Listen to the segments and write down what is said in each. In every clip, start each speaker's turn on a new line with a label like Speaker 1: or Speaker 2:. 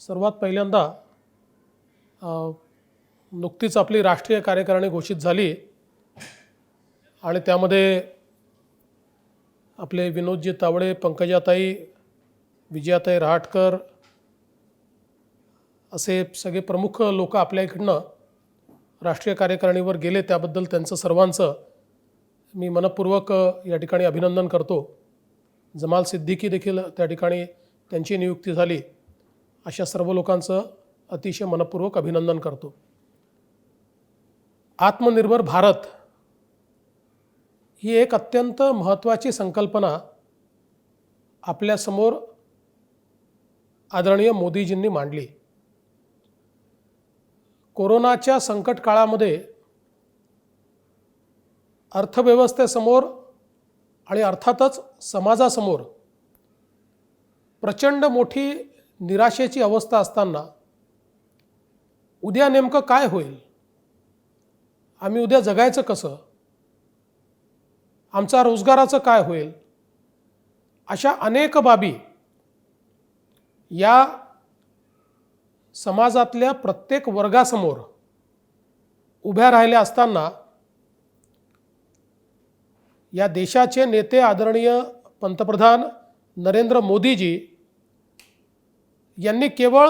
Speaker 1: सर्वात पहिल्यांदा नुकतीच आपली राष्ट्रीय कार्यकारिणी घोषित झाली आणि त्यामध्ये आपले विनोदजी तावडे, पंकजाताई, विजयाताई रहाटकर असे सगळे प्रमुख लोक आपल्या इकडनं राष्ट्रीय कार्यकारिणीवर गेले. त्याबद्दल त्यांचं सर्वांचं मी मनपूर्वक या ठिकाणी अभिनंदन करतो. जमाल सिद्दीकी देखील त्या ठिकाणी त्यांची नियुक्ती झाली. अशा सर्व लोकांचं अतिशय मनपूर्वक अभिनंदन करतो. आत्मनिर्भर भारत ही एक अत्यंत महत्त्वाची संकल्पना आपल्यासमोर आदरणीय मोदीजींनी मांडली. कोरोनाच्या संकट काळामध्ये अर्थव्यवस्थेसमोर आणि अर्थातच समाजासमोर प्रचंड मोठी निराशेची अवस्था असताना उद्या नेमकं काय होईल, आम्ही उद्या जगायचं कसं, आमचा रोजगाराचं काय होईल, अशा अनेक बाबी या समाजातल्या प्रत्येक वर्गासमोर उभ्या राहिल्या असताना या देशाचे नेते आदरणीय पंतप्रधान नरेंद्र मोदीजी यांनी केवळ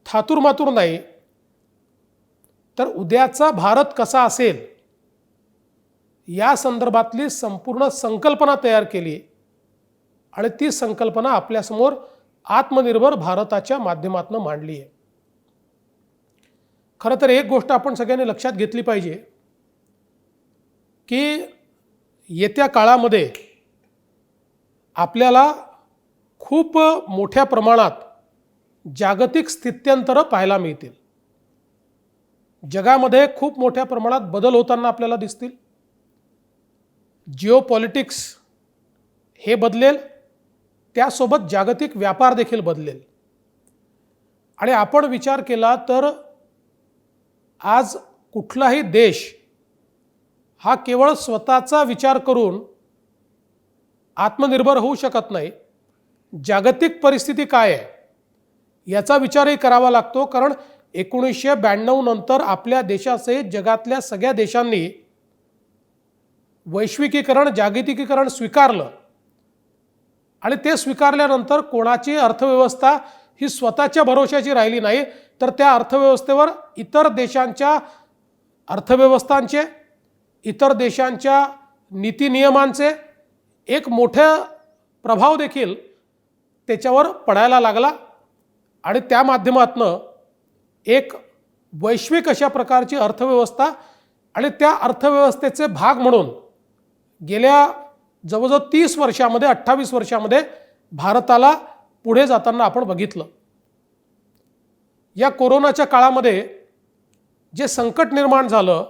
Speaker 1: थातूरमातूर नाही तर उद्याचा भारत कसा असेल या संदर्भातली संपूर्ण संकल्पना तयार केली आणि ती संकल्पना आपल्यासमोर आत्मनिर्भर भारताच्या माध्यमातून मांडली आहे. खरं तर एक गोष्ट आपण सगळ्यांनी लक्षात घेतली पाहिजे की येत्या काळामध्ये आपल्याला खूप मोठ्या प्रमाणात जागतिक स्थित्यंतरं पाहायला मिळतील. जगामध्ये खूप मोठ्या प्रमाणात बदल होताना आपल्याला दिसतील. जिओपॉलिटिक्स हे बदलेल, त्यासोबत जागतिक व्यापार देखील बदलेल. आणि आपण विचार केला तर आज कुठलाही देश हा केवळ स्वतःचा विचार करून आत्मनिर्भर होऊ शकत नाही. जागतिक परिस्थिती काय आहे याचा विचारही करावा लागतो. कारण 1992 नंतर आपल्या देशाचे जगातल्या सगळ्या देशांनी वैश्विकीकरण, जागतिकीकरण स्वीकारलं आणि ते स्वीकारल्यानंतर कोणाची अर्थव्यवस्था ही स्वतःच्या भरोशाची राहिली नाही, तर त्या अर्थव्यवस्थेवर इतर देशांच्या अर्थव्यवस्थांचे, इतर देशांच्या नीती नियमांचे एक मोठा प्रभाव देखील त्याच्यावर पडायला लागला आणि त्या माध्यमातून एक वैश्विक अशा प्रकारची अर्थव्यवस्था आणि त्या अर्थव्यवस्थेचे भाग म्हणून गेल्या जवळजवळ 30 वर्षामध्ये 28 वर्षामध्ये भारताला पुढे जाताना आपण बघितलं. या कोरोनाच्या काळामध्ये जे संकट निर्माण झालं,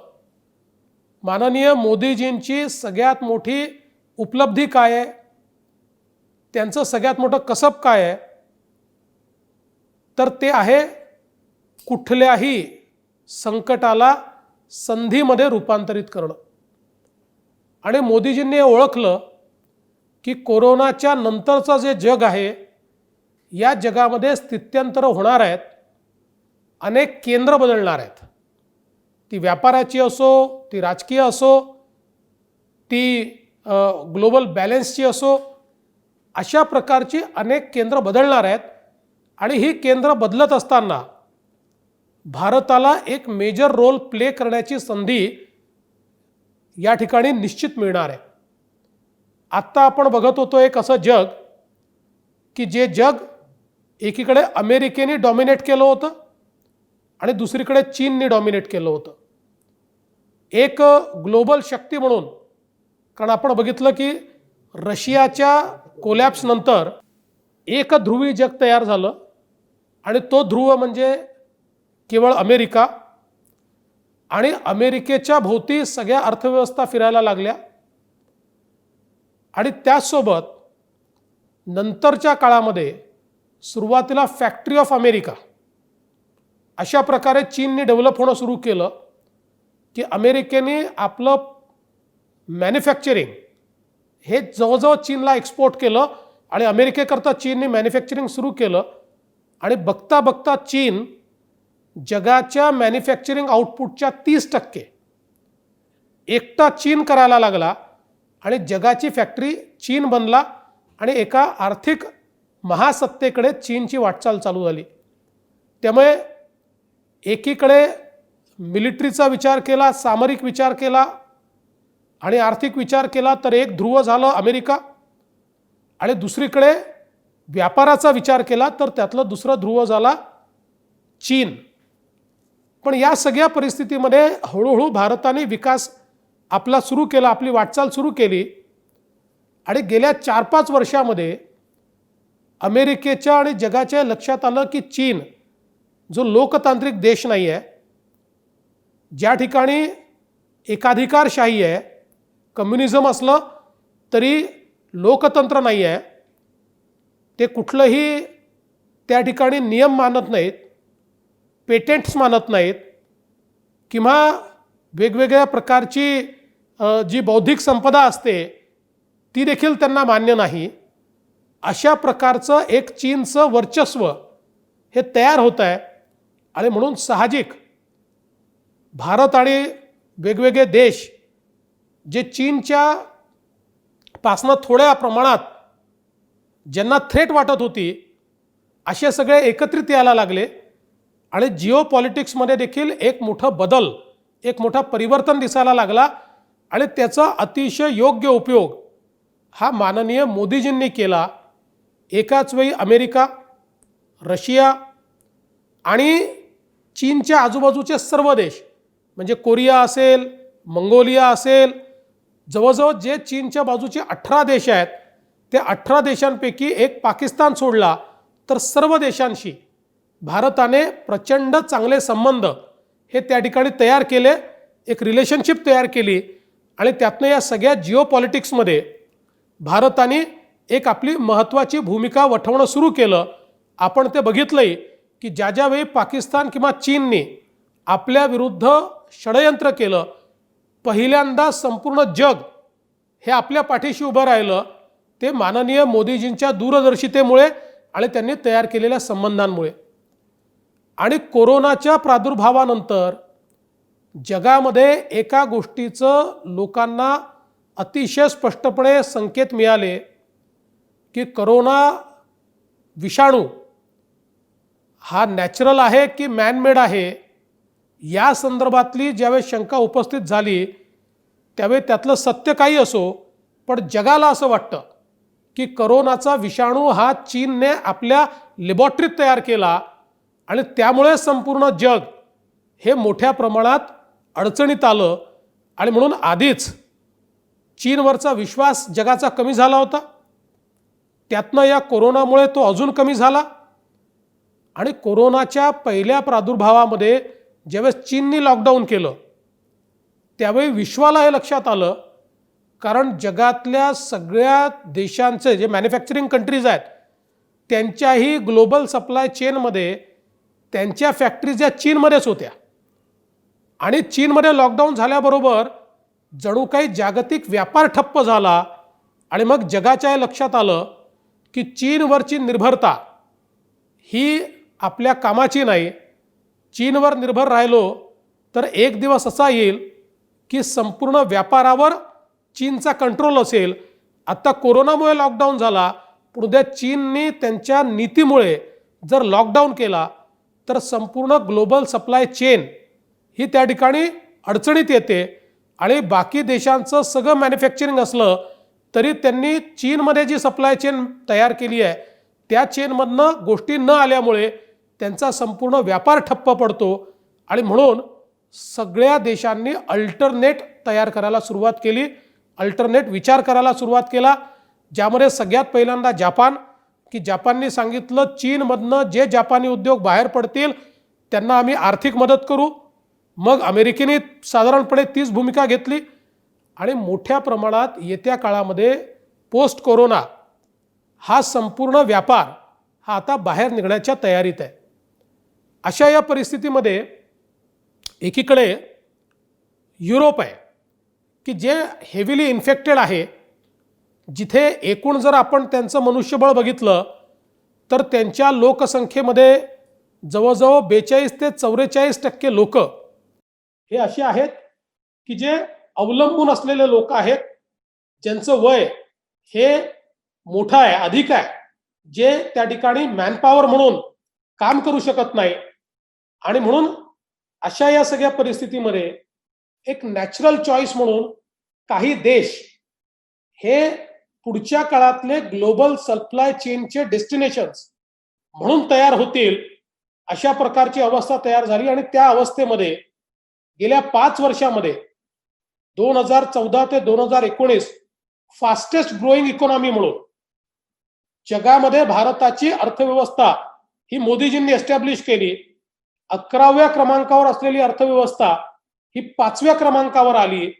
Speaker 1: माननीय मोदीजींची सगळ्यात मोठी उपलब्धी काय आहे, त्यांचं सगळ्यात मोठं कसब काय आहे, तर ते आहे कुठल्याही संकटाला संधीमध्ये रूपांतरित करणं. आणि मोदीजींनी ओळखलं की कोरोनाच्या नंतरचं जे जग आहे या जगामध्ये स्थित्यंतर होणार आहेत, अनेक केंद्र बदलणार आहेत. ती व्यापाराची असो, ती राजकीय असो, ती ग्लोबल बॅलन्सची असो, अशा प्रकारची अनेक केंद्र बदलणार आहेत. आणि ही केंद्र बदलत असताना भारताला एक मेजर रोल प्ले करण्याची संधी या ठिकाणी निश्चित मिळणार आहे. आत्ता आपण बघत होतो एक असं जग की जे जग एकीकडे अमेरिकेने डॉमिनेट केलं होतं आणि दुसरीकडे चीनने डॉमिनेट केलं होतं. एक ग्लोबल शक्ती म्हणून, कारण आपण बघितलं की रशियाच्या कोलॅप्स नंतर एक ध्रुवी जग तयार झालं आणि तो ध्रुव म्हणजे केवळ अमेरिका. आणि अमेरिकेच्या भोवती सगळ्या अर्थव्यवस्था फिरायला लागल्या आणि त्याचसोबत नंतरच्या काळामध्ये सुरुवातीला फॅक्टरी ऑफ अमेरिका अशा प्रकारे चीनने डेव्हलप होणं सुरू केलं की अमेरिकेने आपलं मॅन्युफॅक्चरिंग हे जवळजवळ चीनला एक्सपोर्ट केलं आणि अमेरिकेकरता चीनने मॅन्युफॅक्चरिंग सुरू केलं आणि बघता बघता चीन जगाच्या मॅन्युफॅक्चरिंग आउटपुटच्या 30% एकटा चीन करायला लागला आणि जगाची फॅक्टरी चीन बनला आणि एका आर्थिक महासत्तेकडे चीनची वाटचाल चालू झाली. त्यामुळे एकीकडे मिलिटरीचा विचार केला, सामरिक विचार केला आणि आर्थिक विचार केला तर एक ध्रुव झालं अमेरिका, आणि दुसरीकडे व्यापाराचा विचार केला तर त्यातलं दुसरं ध्रुव झाला चीन. पण या सगळ्या परिस्थितीमध्ये हळूहळू भारताने विकास आपला सुरू केला, आपली वाटचाल सुरू केली आणि गेल्या 4-5 वर्षामध्ये अमेरिकेच्या आणि जगाच्या लक्षात आलं की चीन जो लोकतांत्रिक देश नाही आहे, ज्या ठिकाणी एकाधिकारशाही आहे, कम्युनिझम असलं तरी लोकतंत्र नाही आहे, ते कुठलंही त्या ठिकाणी नियम मानत नाहीत, पेटेंट्स मानत नाहीत किंवा वेगवेगळ्या प्रकारची जी बौद्धिक संपदा असते ती देखील त्यांना मान्य नाही. अशा प्रकारचं एक चीनचं वर्चस्व हे तयार होत आहे आणि म्हणून साहजिक भारत आणि वेगवेगळे देश जे चीनच्या पासनं थोड्या प्रमाणात ज्यांना थ्रेट वाटत होती असे सगळे एकत्रित यायला लागले आणि जिओ पॉलिटिक्समध्ये देखील एक मोठा बदल, एक मोठा परिवर्तन दिसायला लागला आणि त्याचा अतिशय योग्य उपयोग हा माननीय मोदीजींनी केला. एकाच वेळी अमेरिका, रशिया आणि चीनच्या आजूबाजूचे सर्व देश म्हणजे कोरिया असेल, मंगोलिया असेल, जवळजवळ जे चीनच्या बाजूचे 18 देश आहेत त्या 18 देशांपैकी एक पाकिस्तान सोडला तर सर्व देशांशी भारताने प्रचंड चांगले संबंध हे त्या ठिकाणी तयार केले, एक रिलेशनशिप तयार केली आणि त्यातनं या सगळ्या जिओ पॉलिटिक्समध्ये भारताने एक आपली महत्त्वाची भूमिका वठवणं सुरू केलं. आपण ते बघितलंय की ज्या ज्यावेळी पाकिस्तान किंवा चीनने आपल्या विरुद्ध षडयंत्र केलं, पहिल्यांदा संपूर्ण जग हे आपल्या पाठीशी उभं राहिलं ते माननीय मोदीजींच्या दूरदर्शितेमुळे आणि त्यांनी तयार केलेल्या संबंधांमुळे. आणि कोरोनाच्या प्रादुर्भावानंतर जगामध्ये एका गोष्टीचं लोकांना अतिशय स्पष्टपणे संकेत मिळाले की कोरोना विषाणू हा नॅचरल आहे की मॅनमेड आहे, या संदर्भातली ज्यावेळी शंका उपस्थित झाली त्यावेळी त्यातलं सत्य काही असो, पण जगाला असं वाटतं की कोरोनाचा विषाणू हा चीनने आपल्या लॅबोरेटरीत तयार केला आणि त्यामुळे संपूर्ण जग हे मोठ्या प्रमाणात अडचणीत आलं आणि म्हणून आधीच चीनवरचा विश्वास जगाचा कमी झाला होता. त्यातनं या कोरोनामुळे तो अजून कमी झाला आणि कोरोनाच्या पहिल्या प्रादुर्भावामध्ये ज्यावेळेस चीननी लॉकडाऊन केलं त्यावेळी विश्वाला हे लक्षात आलं, कारण जगातल्या सगळ्या देशांचे जे मॅन्युफॅक्चरिंग कंट्रीज आहेत त्यांच्याही ग्लोबल सप्लाय चेनमध्ये त्यांच्या फॅक्टरीज या चीनमध्येच होत्या आणि चीनमध्ये लॉकडाऊन झाल्याबरोबर जणू काही जागतिक व्यापार ठप्प झाला आणि मग जगाच्या लक्षात आलं की चीनवरची निर्भरता ही आपल्या कामाची नाही. चीनवर निर्भर राहिलो तर एक दिवस असा येईल की संपूर्ण व्यापारावर चीनचा कंट्रोल असेल. आता कोरोनामुळे लॉकडाऊन झाला, पण उद्या चीनने त्यांच्या नीतीमुळे जर लॉकडाऊन केला तर संपूर्ण ग्लोबल सप्लाय चेन ही त्या ठिकाणी अडचणीत येते आणि बाकी देशांचं सगळं मॅन्युफॅक्चरिंग असलं तरी त्यांनी चीनमध्ये जी सप्लाय चेन तयार केली आहे त्या चेनमधनं गोष्टी न आल्यामुळे त्यांचा संपूर्ण व्यापार ठप्प पडतो आणि म्हणून सगळ्या देशांनी अल्टरनेट तयार करायला सुरुवात केली, अल्टरनेट विचार करायला सुरुवात केला, ज्यामध्ये सगळ्यात पहिल्यांदा जापान, की जापानने सांगितलं चीनमधनं जे जापानी उद्योग बाहेर पडतील त्यांना आम्ही आर्थिक मदत करू. मग अमेरिकेने साधारणपणे तीच भूमिका घेतली आणि मोठ्या प्रमाणात येत्या काळामध्ये पोस्ट कोरोना हा संपूर्ण व्यापार हा आता बाहेर निघण्याच्या तयारीत आहे. अशा या परिस्थितीमध्ये एकीकडे युरोप आहे की जे हेविली इन्फेक्टेड आहे, जिथे एकूण जर आपण त्यांचं मनुष्यबळ बघितलं तर त्यांच्या लोकसंख्येमध्ये जवळजवळ 42 ते 44% लोक हे असे आहेत की जे अवलंबून असलेले लोक आहेत, ज्यांचं वय हे मोठं आहे, अधिक आहे, जे त्या ठिकाणी मॅनपॉवर म्हणून काम करू शकत नाही. आणि म्हणून अशा या सगळ्या परिस्थितीमध्ये एक नॅचरल चॉईस म्हणून काही देश हे पुढच्या काळातले ग्लोबल सप्लाय चेनचे डेस्टिनेशन्स म्हणून तयार होतील, अशा प्रकारची अवस्था तयार झाली. आणि त्या अवस्थेमध्ये गेल्या 5 वर्षामध्ये 2014 ते 2019 फास्टेस्ट ग्रोईंग इकॉनॉमी म्हणून जगामध्ये भारताची अर्थव्यवस्था ही मोदीजींनी एस्टॅब्लिश केली. 11व्या क्रमांकावर असलेली अर्थव्यवस्था ही 5व्या क्रमांकावर आली.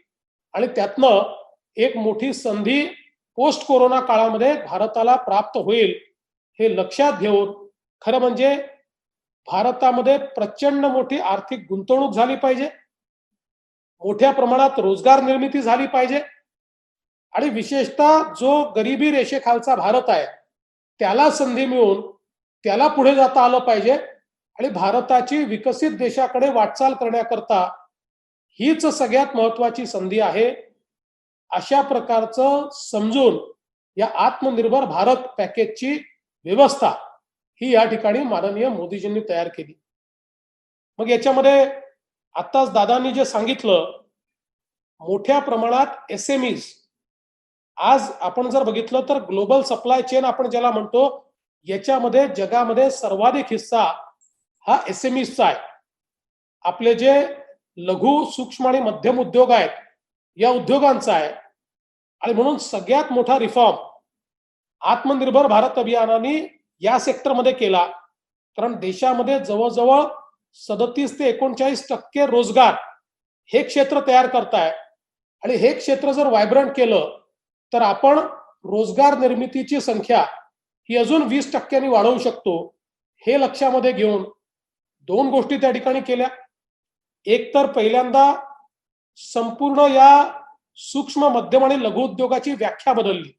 Speaker 1: आणि त्यातनं एक मोठी संधी पोस्ट कोरोना काळामध्ये भारताला प्राप्त होईल हे लक्षात घेऊन खरं म्हणजे भारतामध्ये प्रचंड मोठी आर्थिक गुंतवणूक झाली पाहिजे, मोठ्या प्रमाणात रोजगार निर्मिती झाली पाहिजे. आणि विशेषतः जो गरिबी रेषेखालचा भारत आहे त्याला संधी मिळून त्याला पुढे जाता आलं पाहिजे. आणि भारताची विकसित देशाकडे वाटचाल करण्याकरता हीच सगळ्यात महत्वाची संधी आहे. अशा प्रकारचं समजून या आत्मनिर्भर भारत पॅकेजची व्यवस्था ही या ठिकाणी माननीय मोदीजींनी तयार केली. मग याच्यामध्ये आत्ताच दादांनी जे सांगितलं, मोठ्या प्रमाणात SMEs, आज आपण जर बघितलं तर ग्लोबल सप्लाय चेन आपण ज्याला म्हणतो, याच्यामध्ये जगामध्ये सर्वाधिक हिस्सा हा SMEsचा आहे. आपले जे लघु सूक्ष्म आणि मध्यम उद्योग आहेत या उद्योगांचा आहे. आणि म्हणून सगळ्यात मोठा रिफॉर्म आत्मनिर्भर भारत अभियानाने या सेक्टरमध्ये केला. कारण देशामध्ये जवळजवळ 37 ते 39% रोजगार हे क्षेत्र तयार करताय. आणि हे क्षेत्र जर व्हायब्रंट केलं तर आपण रोजगार निर्मितीची संख्या ही अजून 20% वाढवू शकतो. हे लक्षामध्ये घेऊन 2 गोष्टी त्या ठिकाणी केल्या. एक तर पहिल्यांदा संपूर्ण या सूक्ष्म मध्यम आणि लघु उद्योगाची व्याख्या बदलली.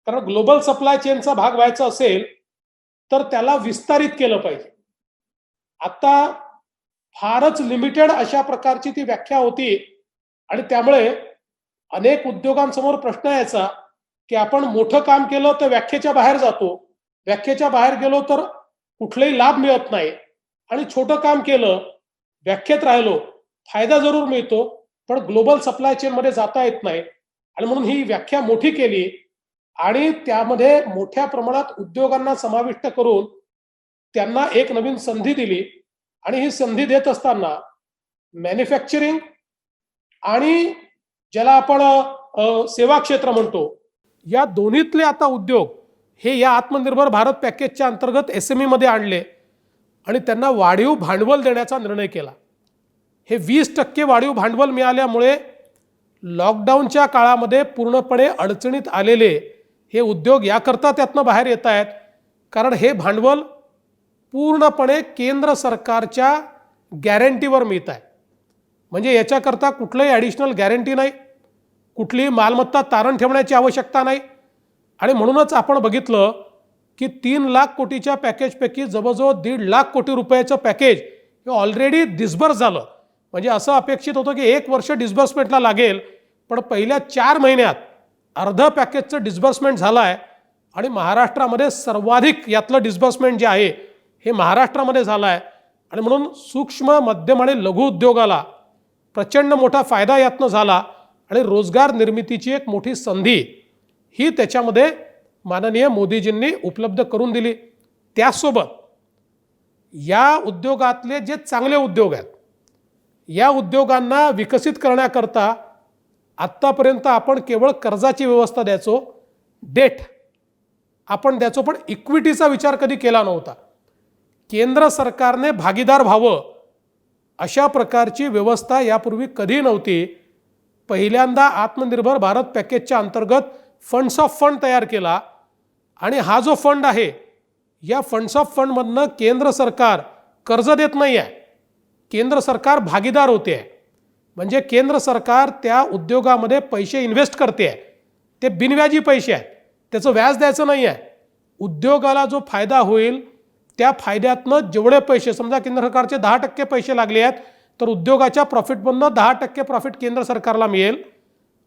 Speaker 1: कारण ग्लोबल सप्लाय चेनचा भाग व्हायचा असेल तर त्याला विस्तारित केलं पाहिजे. आता फारच लिमिटेड अशा प्रकारची ती व्याख्या होती. आणि त्यामुळे अनेक उद्योगांसमोर प्रश्न यायचा की आपण मोठं काम केलं तर व्याख्येच्या बाहेर जातो, व्याख्येच्या बाहेर गेलो तर कुठलाही लाभ मिळत नाही. आणि छोटं काम केलं, व्याख्येत राहिलो, फायदा जरूर मिळतो पण ग्लोबल सप्लाय चेन मध्ये जाता येत नाही. आणि म्हणून ही व्याख्या मोठी केली आणि त्यामध्ये मोठ्या प्रमाणात उद्योगांना समाविष्ट करून त्यांना एक नवीन संधी दिली. आणि ही संधी देत असताना मॅन्युफॅक्चरिंग आणि ज्याला आपण सेवा क्षेत्र म्हणतो, या दोन्हीतले आता उद्योग हे या आत्मनिर्भर भारत पॅकेजच्या अंतर्गत SME मध्ये आणले आणि त्यांना वाढीव भांडवल देण्याचा निर्णय केला. हे 20% वाढीव भांडवल मिळाल्यामुळे लॉकडाऊनच्या काळामध्ये पूर्णपणे अडचणीत आलेले हे उद्योग याकरता त्यातनं बाहेर येत आहेत. कारण हे भांडवल पूर्णपणे केंद्र सरकारच्या गॅरंटीवर मिळत आहे. म्हणजे याच्याकरता कुठलंही ॲडिशनल गॅरंटी नाही, कुठलीही मालमत्ता तारण ठेवण्याची आवश्यकता नाही. आणि म्हणूनच आपण बघितलं की 3 लाख कोटीच्या पॅकेजपैकी जवळजवळ 1.5 लाख कोटी रुपयाचं पॅकेज हे ऑलरेडी डिस्बर्स झालं. म्हणजे असं अपेक्षित होतं की 1 वर्ष डिस्बर्समेंटला लागेल, पण पहिल्या 4 महिन्यात अर्ध पॅकेजचं डिस्बर्समेंट झालं आहे. आणि महाराष्ट्रामध्ये सर्वाधिक यातलं डिस्बर्समेंट जे आहे हे महाराष्ट्रामध्ये झालं आहे. आणि म्हणून सूक्ष्म मध्यम आणि लघु उद्योगाला प्रचंड मोठा फायदा यातनं झाला आणि रोजगार निर्मितीची एक मोठी संधी ही त्याच्यामध्ये माननीय मोदीजींनी उपलब्ध करून दिली. त्याचसोबत या उद्योगातले जे चांगले उद्योग आहेत या उद्योगांना विकसित करण्याकरता आत्तापर्यंत आपण केवळ कर्जाची व्यवस्था द्यायचो, डेट आपण द्यायचो, पण इक्विटीचा विचार कधी केला नव्हता. केंद्र सरकारने भागीदार व्हावं अशा प्रकारची व्यवस्था यापूर्वी कधी नव्हती. पहिल्यांदा आत्मनिर्भर भारत पॅकेजच्या अंतर्गत फंड्स ऑफ फंड तयार केला. आणि हा जो फंड आहे या फंड्स ऑफ फंडमधनं केंद्र सरकार कर्ज देत नाही आहे, केंद्र सरकार भागीदार होते आहे. म्हणजे केंद्र सरकार त्या उद्योगामध्ये पैसे इन्व्हेस्ट करते आहे, ते बिनव्याजी पैसे आहेत, त्याचं व्याज द्यायचं नाही आहे. उद्योगाला जो फायदा होईल त्या फायद्यातनं जेवढे पैसे, समजा केंद्र सरकारचे 10% पैसे लागले आहेत तर उद्योगाच्या प्रॉफिटमधनं 10% प्रॉफिट केंद्र सरकारला मिळेल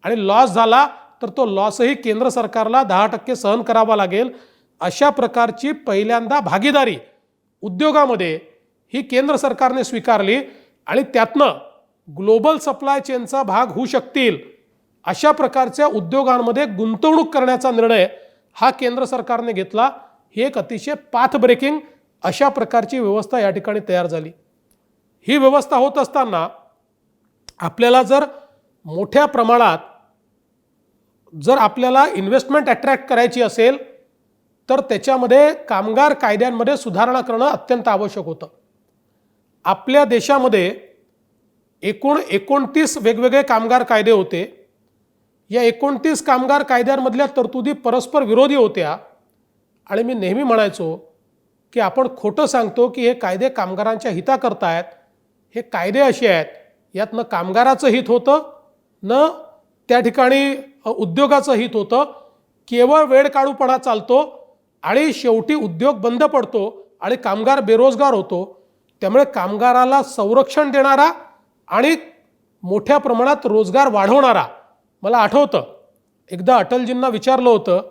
Speaker 1: आणि लॉस झाला तर तो लॉसही केंद्र सरकारला 10% सहन करावा लागेल. अशा प्रकारची पहिल्यांदा भागीदारी उद्योगामध्ये ही केंद्र सरकारने स्वीकारली आणि त्यातनं ग्लोबल सप्लाय चेनचा भाग होऊ शकतील अशा प्रकारच्या उद्योगांमध्ये गुंतवणूक करण्याचा निर्णय हा केंद्र सरकारने घेतला. ही एक अतिशय पाथ ब्रेकिंग अशा प्रकारची व्यवस्था या ठिकाणी तयार झाली. ही व्यवस्था होत असताना आपल्याला जर मोठ्या प्रमाणात जर आपल्याला इन्व्हेस्टमेंट अट्रॅक्ट करायची असेल तर त्याच्यामध्ये कामगार कायद्यांमध्ये सुधारणा करणं अत्यंत आवश्यक होतं. आपल्या देशामध्ये एकूण 29 वेगवेगळे कामगार कायदे होते. या 29 कामगार कायद्यांमधल्या तरतुदी परस्पर विरोधी होत्या आणि मी नेहमी म्हणायचो की आपण खोटं सांगतो की हे कायदे कामगारांच्या हिताकरता आहेत. हे कायदे असे आहेत यात न कामगाराचं हित होतं न त्या ठिकाणी उद्योगाचं हित होतं. केवळ वेळ काढूपणा चालतो आणि शेवटी उद्योग बंद पडतो आणि कामगार बेरोजगार होतो. त्यामुळे कामगाराला संरक्षण देणारा आणि मोठ्या प्रमाणात रोजगार वाढवणारा, मला आठवतं एकदा अटलजींना विचारलं होतं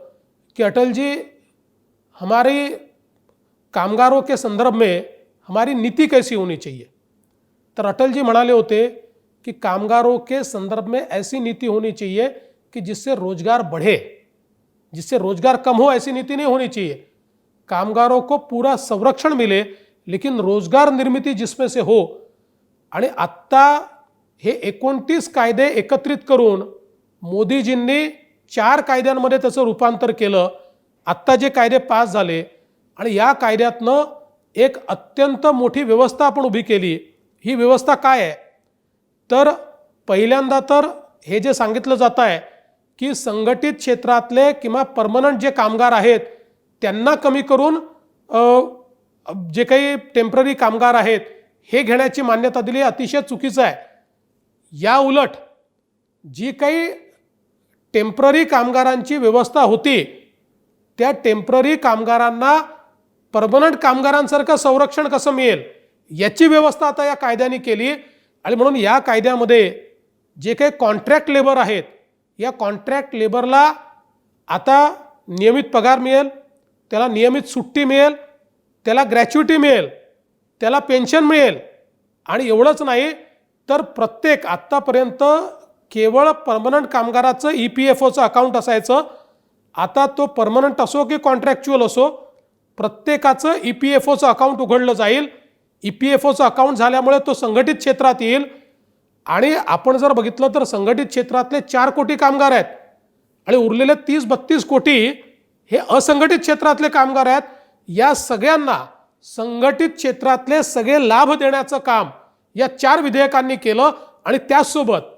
Speaker 1: की अटलजी हमारी कामगारों के संदर्भ में हमारी नीति कैसी होनी चाहिए. तर अटलजी म्हणाले होते कि कामगारों के संदर्भ में ऐसी नीति होनी चाहिए कि जिससे रोजगार बढ़े, जिससे रोजगार कम हो ऐसी नीति नहीं होनी चाहिए. कामगारों को पूरा संरक्षण मिले लेकिन रोजगार निर्मिती जिसमें से हो. आणि आत्ता हे 29 कायदे एकत्रित करून मोदीजींनी 4 कायद्यांमध्ये त्याचं रूपांतर केलं. आत्ता जे कायदे पास झाले आणि या कायद्यातनं एक अत्यंत मोठी व्यवस्था आपण उभी केली. ही व्यवस्था काय आहे तर पहिल्यांदा तर हे जे सांगितलं जात आहे की संघटित क्षेत्रातले किंवा परमनंट जे कामगार आहेत त्यांना कमी करून जे काही टेम्पररी कामगार आहेत हे घेण्याची मान्यता दिली. अतिशय चुकीचं आहे. या उलट जी काही टेम्पररी कामगारांची व्यवस्था होती त्या टेम्पररी कामगारांना परमनंट कामगारांसारखं संरक्षण कसं मिळेल याची व्यवस्था आता या कायद्याने केली. आणि म्हणून या कायद्यामध्ये जे काही कॉन्ट्रॅक्ट लेबर आहेत या कॉन्ट्रॅक्ट लेबरला आता नियमित पगार मिळेल, त्याला नियमित सुट्टी मिळेल, त्याला ग्रॅच्युटी मिळेल, त्याला पेन्शन मिळेल. आणि एवढंच नाही तर प्रत्येक आत्तापर्यंत केवळ परमनंट कामगाराचं EPFOचं अकाउंट असायचं. आता तो परमनंट असो की कॉन्ट्रॅक्च्युअल असो प्रत्येकाचं EPFOचं अकाउंट उघडलं जाईल. EPFOचं अकाउंट झाल्यामुळे तो संघटित क्षेत्रात येईल. आणि आपण जर बघितलं तर संघटित क्षेत्रातले 4 कोटी कामगार आहेत आणि उरलेले 30-32 कोटी हे असंघटित क्षेत्रातले कामगार आहेत. या सगळ्यांना संघटित क्षेत्रातले सगळे लाभ देण्याचं काम या 4 विधेयकांनी केलं. आणि त्याचसोबत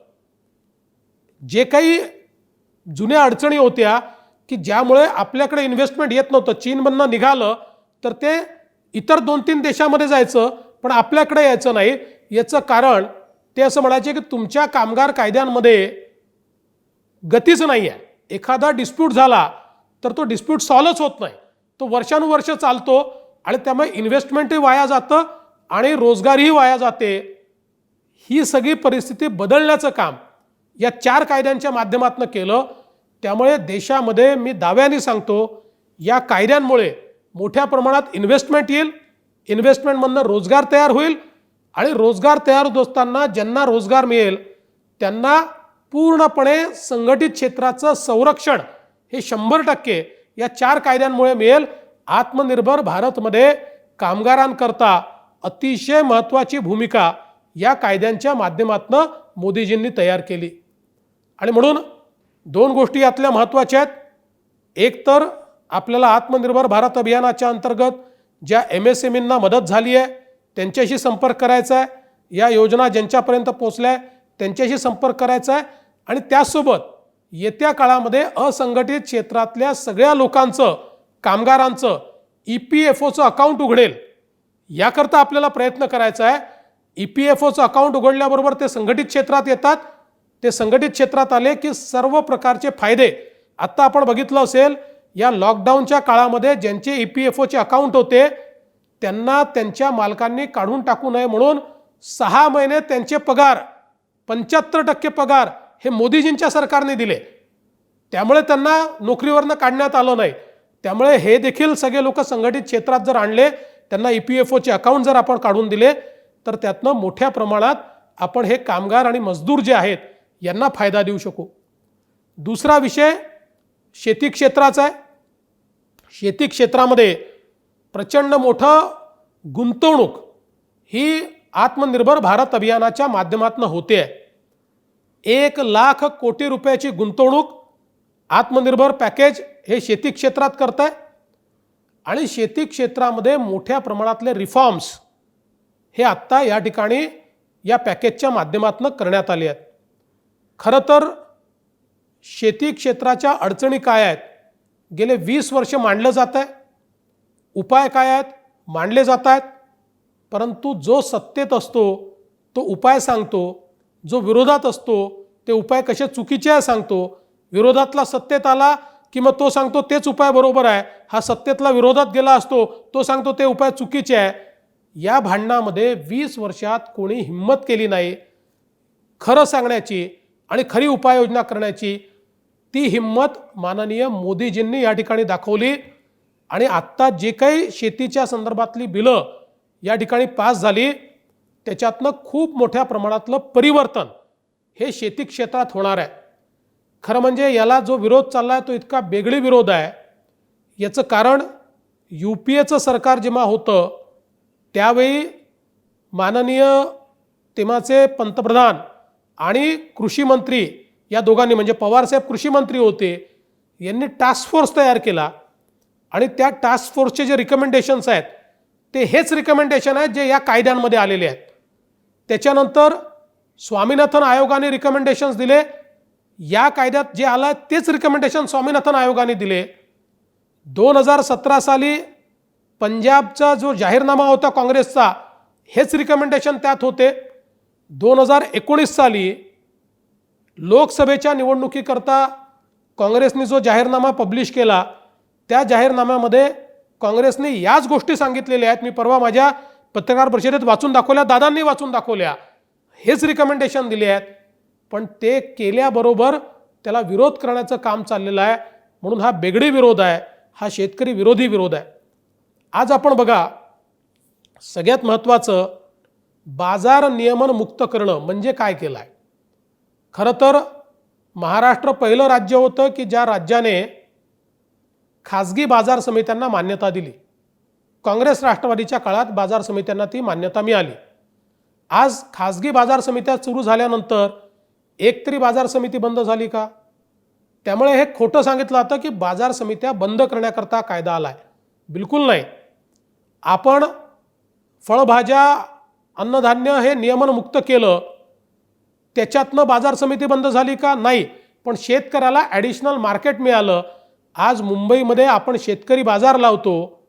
Speaker 1: जे काही जुन्या अडचणी होत्या की ज्यामुळे आपल्याकडे इन्व्हेस्टमेंट येत नव्हतं, चीनमधनं निघालं तर ते इतर 2-3 देशामध्ये जायचं पण आपल्याकडे यायचं नाही. याचं कारण ते असं म्हणायचे की तुमच्या कामगार कायद्यांमध्ये गतीच नाही आहे. एखादा डिस्प्यूट झाला तर तो डिस्प्यूट सॉल्वच होत नाही, तो वर्षानुवर्ष चालतो आणि त्यामुळे इन्व्हेस्टमेंटही वाया जातं आणि रोजगारही वाया जाते. ही सगळी परिस्थिती बदलण्याचं काम या 4 कायद्यांच्या माध्यमातून केलं. त्यामुळे देशामध्ये मी दाव्याने सांगतो या कायद्यांमुळे मोठ्या प्रमाणात इन्व्हेस्टमेंट येईल, इन्व्हेस्टमेंटमधनं रोजगार तयार होईल आणि रोजगार तयार होत असताना ज्यांना रोजगार मिळेल त्यांना पूर्णपणे संघटित क्षेत्राचं संरक्षण हे 100% या 4 कायद्यांमुळे मिळेल. आत्मनिर्भर भारतमध्ये कामगारांकरता अतिशय महत्त्वाची भूमिका या कायद्यांच्या माध्यमातून मोदीजींनी तयार केली. आणि म्हणून 2 गोष्टी यातल्या महत्त्वाच्या आहेत. एक तर आपल्याला आत्मनिर्भर भारत अभियानाच्या अंतर्गत ज्या MSMEंना मदत झाली आहे त्यांच्याशी संपर्क करायचा आहे. या योजना ज्यांच्यापर्यंत पोहोचल्या त्यांच्याशी संपर्क करायचा आहे. आणि त्याचसोबत येत्या काळामध्ये असंघटित क्षेत्रातल्या सगळ्या लोकांचं, कामगारांचं EPFOचं अकाउंट उघडेल याकरता आपल्याला प्रयत्न करायचा आहे. EPFOचं अकाउंट उघडल्याबरोबर ते संघटित क्षेत्रात येतात. ते संघटित क्षेत्रात आले की सर्व प्रकारचे फायदे, आत्ता आपण बघितलं असेल या लॉकडाऊनच्या काळामध्ये ज्यांचे EPFOचे अकाउंट होते त्यांना त्यांच्या मालकांनी काढून टाकू नये म्हणून 6 महिने त्यांचे पगार 75% पगार हे मोदीजींच्या सरकारने दिले. त्यामुळे त्यांना नोकरीवरनं काढण्यात आलं नाही. त्यामुळे हे देखील सगळे लोक संघटित क्षेत्रात जर आणले, त्यांना EPFOचे अकाउंट जर आपण काढून दिले तर त्यातनं मोठ्या प्रमाणात आपण हे कामगार आणि मजदूर जे आहेत यांना फायदा देऊ शकू. दुसरा विषय शेती क्षेत्राचा आहे. शेती क्षेत्रामध्ये प्रचंड मोठं गुंतवणूक ही आत्मनिर्भर भारत अभियानाच्या माध्यमातून होते आहे. 1,00,000 कोटी रुपयाची गुंतवणूक आत्मनिर्भर पॅकेज हे शेती क्षेत्रात करत आहे आणि शेती क्षेत्रामध्ये मोठ्या प्रमाणातले रिफॉर्म्स हे आत्ता या ठिकाणी या पॅकेजच्या माध्यमातून करण्यात आले आहेत. खरं तर शेती क्षेत्राच्या अडचणी काय आहेत गेले 20 वर्ष मांडलं जात आहे, उपाय काय आहेत मांडले जात आहेत, परंतु जो सत्तेत असतो तो उपाय सांगतो, जो विरोधात असतो ते उपाय कसे चुकीचे आहे सांगतो. विरोधातला सत्तेत आला की मग तो सांगतो तेच उपाय बरोबर आहे, हा सत्तेतला विरोधात गेला असतो तो सांगतो ते उपाय चुकीचे आहे. या भांडणामध्ये 20 वर्षात कोणी हिम्मत केली नाही खरं सांगण्याची आणि खरी उपाययोजना करण्याची. ती हिम्मत माननीय मोदीजींनी या ठिकाणी दाखवली आणि आत्ता जे काही शेतीच्या संदर्भातली बिलं या ठिकाणी पास झाली त्याच्यातनं खूप मोठ्या प्रमाणातलं परिवर्तन हे शेती क्षेत्रात होणार आहे. खरं म्हणजे याला जो विरोध चालला आहे तो इतका बेगडी विरोध आहे. याचं कारण UPAचं सरकार जेव्हा होतं त्यावेळी माननीय तेव्हाचे पंतप्रधान आणि कृषी मंत्री या दोघांनी म्हणजे पवारसाहेब कृषी मंत्री होते, यांनी टास्क फोर्स तयार केला आणि त्या टास्क फोर्सचे जे रिकमेंडेशन्स आहेत ते हेच रिकमेंडेशन आहेत जे या कायद्यांमध्ये आलेले आहेत. त्याच्यानंतर स्वामीनाथन आयोगाने रिकमेंडेशन्स दिले, या कायद्यात जे आलं तेच रिकमेंडेशन स्वामीनाथन आयोगाने दिले. 2017 साली पंजाबचा जो जाहीरनामा होता काँग्रेसचा हेच रिकमेंडेशन त्यात होते. 2019 साली लोकसभेच्या निवडणुकीकरता काँग्रेसने जो जाहीरनामा पब्लिश केला त्या जाहीरनाम्यामध्ये काँग्रेसने याच गोष्टी सांगितलेल्या आहेत. मी परवा माझ्या पत्रकार परिषदेत वाचून दाखवल्या, दादांनी वाचून दाखवल्या, हेच रिकमेंडेशन दिले आहेत. पण ते केल्याबरोबर त्याला विरोध करण्याचं काम चाललेलं आहे. म्हणून हा बेगडी विरोध आहे, हा शेतकरी विरोधी विरोध आहे. आज आपण बघा सगळ्यात महत्त्वाचं बाजार नियमन मुक्त करणं म्हणजे काय केलं आहे. खरं तर महाराष्ट्र पहिलं राज्य होतं की ज्या राज्याने खाजगी बाजार समित्यांना मान्यता दिली. काँग्रेस राष्ट्रवादीच्या काळात बाजार समित्यांना ती मान्यता मिळाली. आज खाजगी बाजार समित्या सुरू झाल्यानंतर एक तरी बाजार समिती बंद झाली का? त्यामुळे हे खोटं सांगितलं जातं की बाजार समित्या बंद करण्याकरता कायदा आला आहे. बिलकुल नाही. आपण फळभाज्या अन्नधान्य हे नियमन मुक्त केलं त्याच्यातनं बाजार समिती बंद झाली का? नाही. पण शेतकऱ्याला ॲडिशनल मार्केट मिळालं. आज मुंबईमध्ये आपण शेतकरी बाजार लावतो,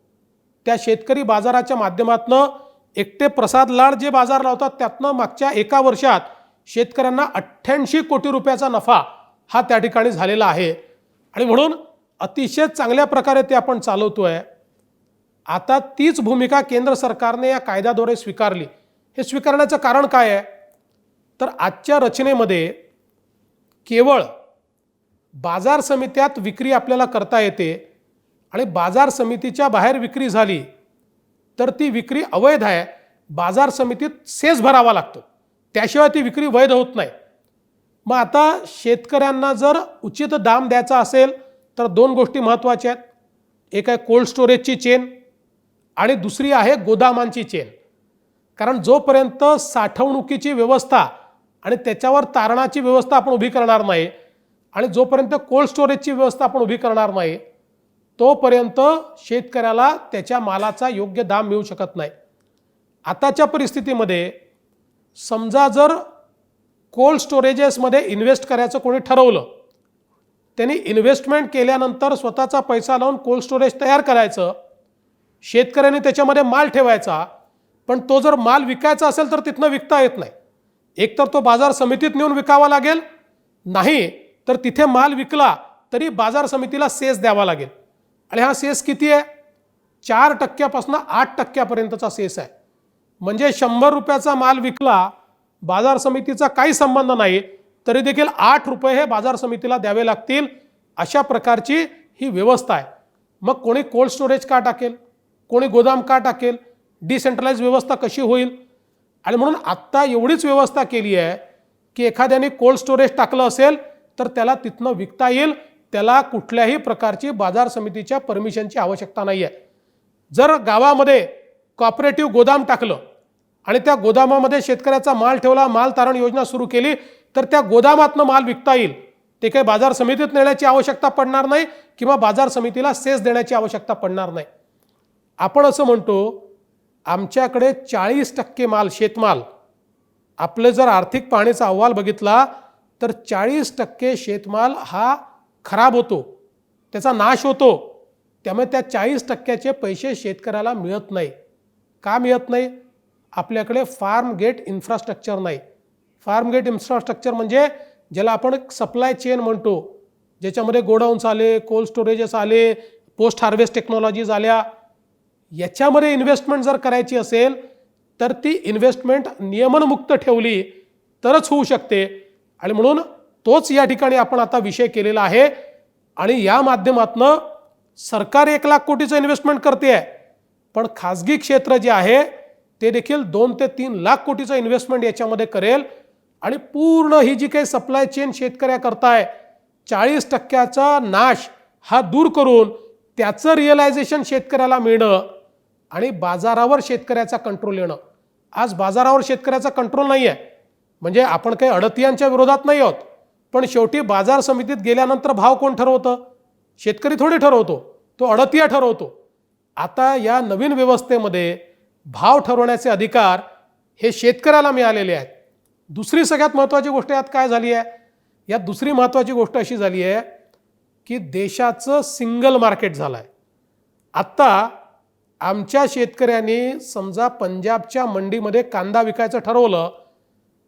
Speaker 1: त्या शेतकरी बाजाराच्या माध्यमातून एकटे प्रसाद लाड जे बाजार लावतात त्यातनं मागच्या एका वर्षात शेतकऱ्यांना 88 कोटी रुपयाचा नफा हा त्या ठिकाणी झालेला आहे. आणि म्हणून अतिशय चांगल्या प्रकारे ते आपण चालवतो आहे. आता तीच भूमिका केंद्र सरकारने या कायद्याद्वारे स्वीकारली. हे स्वीकारण्याचं कारण काय आहे तर आजच्या रचनेमध्ये केवळ बाजार समित्यात विक्री आपल्याला करता येते आणि बाजार समितीच्या बाहेर विक्री झाली तर ती विक्री अवैध आहे. बाजार समितीत सेस भरावा लागतो, त्याशिवाय ती विक्री वैध होत नाही. मग आता शेतकऱ्यांना जर उचित दाम द्यायचा असेल तर दोन गोष्टी महत्त्वाच्या आहेत. एक आहे कोल्ड स्टोरेजची चेन आणि दुसरी आहे गोदामांची चेन. कारण जोपर्यंत साठवणुकीची व्यवस्था आणि त्याच्यावर तारणाची व्यवस्था आपण उभी करणार नाही आणि जोपर्यंत कोल्ड स्टोरेजची व्यवस्था आपण उभी करणार नाही तोपर्यंत शेतकऱ्याला त्याच्या मालाचा योग्य दाम मिळू शकत नाही. आताच्या परिस्थितीमध्ये समजा जर कोल्ड स्टोरेजेसमध्ये इन्व्हेस्ट करायचं कोणी ठरवलं, त्यांनी इन्व्हेस्टमेंट केल्यानंतर स्वतःचा पैसा लावून कोल्ड स्टोरेज तयार करायचं, शेतकऱ्यांनी त्याच्यामध्ये माल ठेवायचा, पण तो जर माल विकायचा असेल तर तिथनं विकता येत नाही. एकतर तो बाजार समितीत नेऊन विकावा लागेल, नाही तर तिथे माल विकला तरी बाजार समितीला सेस द्यावा लागेल. आणि हा सेस किती आहे? 4% 8% सेस आहे. म्हणजे 100 रुपयाचा माल विकला, बाजार समितीचा काही संबंध नाही, तरी देखील 8 रुपये हे बाजार समितीला द्यावे लागतील. अशा प्रकारची ही व्यवस्था आहे. मग कोणी कोल्ड स्टोरेज का टाकेल, कोणी गोदाम का टाकेल, डिसेंट्रलाइज व्यवस्था कशी होईल? आणि म्हणून आत्ता एवढीच व्यवस्था केली आहे की एखाद्याने कोल्ड स्टोरेज टाकलं असेल तर त्याला तिथनं विकता येईल. त्याला कुठल्याही प्रकारची बाजार समितीच्या परमिशनची आवश्यकता नाही आहे. जर गावामध्ये कॉपरेटिव्ह गोदाम टाकलं आणि त्या गोदामामध्ये शेतकऱ्याचा माल ठेवला, माल तारण योजना सुरू केली, तर त्या गोदामातनं माल विकता येईल. ते काही बाजार समितीत नेण्याची आवश्यकता पडणार नाही किंवा बाजार समितीला सेस देण्याची आवश्यकता पडणार नाही. आपण असं म्हणतो आमच्याकडे 40% माल, शेतमाल, आपले जर आर्थिक पाहणीचा अहवाल बघितला तर 40% शेतमाल हा खराब होतो, त्याचा नाश होतो. त्यामुळे त्या 40%चे पैसे शेतकऱ्याला मिळत नाही. का मिळत नाही? आपल्याकडे फार्म गेट इन्फ्रास्ट्रक्चर नाही. फार्म गेट इन्फ्रास्ट्रक्चर म्हणजे ज्याला आपण सप्लाय चेन म्हणतो, ज्याच्यामध्ये गोडाऊन्स आले, कोल्ड स्टोरेजेस आले, पोस्ट हार्वेस्ट टेक्नॉलॉजीज आल्या. याच्यामध्ये इन्व्हेस्टमेंट जर करायची असेल तर ती इन्व्हेस्टमेंट नियमनमुक्त ठेवली तरच होऊ शकते. आणि म्हणून तोच या ठिकाणी आपण आता विषय केलेला आहे. आणि या माध्यमातून सरकार 1 लाख कोटीचं इन्व्हेस्टमेंट करते आहे, पण खाजगी क्षेत्र जे आहे ते देखील 2 ते 3 लाख कोटीचं इन्व्हेस्टमेंट याच्यामध्ये करेल. आणि पूर्ण ही जी काही सप्लाय चेन शेतकऱ्याकरताय 40%चा नाश हा दूर करून त्याचं रिअलायझेशन शेतकऱ्याला मिळणं आणि बाजारावर शेतकऱ्याचा कंट्रोल येणं. आज बाजारावर शेतकऱ्याचा कंट्रोल नाही आहे. म्हणजे आपण काही अडतियांच्या विरोधात नाही आहोत, पण शेवटी बाजार समितीत गेल्यानंतर भाव कोण ठरवतं? शेतकरी थोडी ठरवतो, तो अडतिया ठरवतो. आता या नवीन व्यवस्थेमध्ये भाव ठरवण्याचे अधिकार हे शेतकऱ्याला मिळालेले आहेत. दुसरी सगळ्यात महत्त्वाची गोष्ट यात काय झाली आहे? यात दुसरी महत्त्वाची गोष्ट अशी झाली आहे की देशाचं सिंगल मार्केट झालं आहे. आत्ता आमच्या शेतकऱ्यांनी समजा पंजाबच्या मंडीमध्ये कांदा विकायचं ठरवलं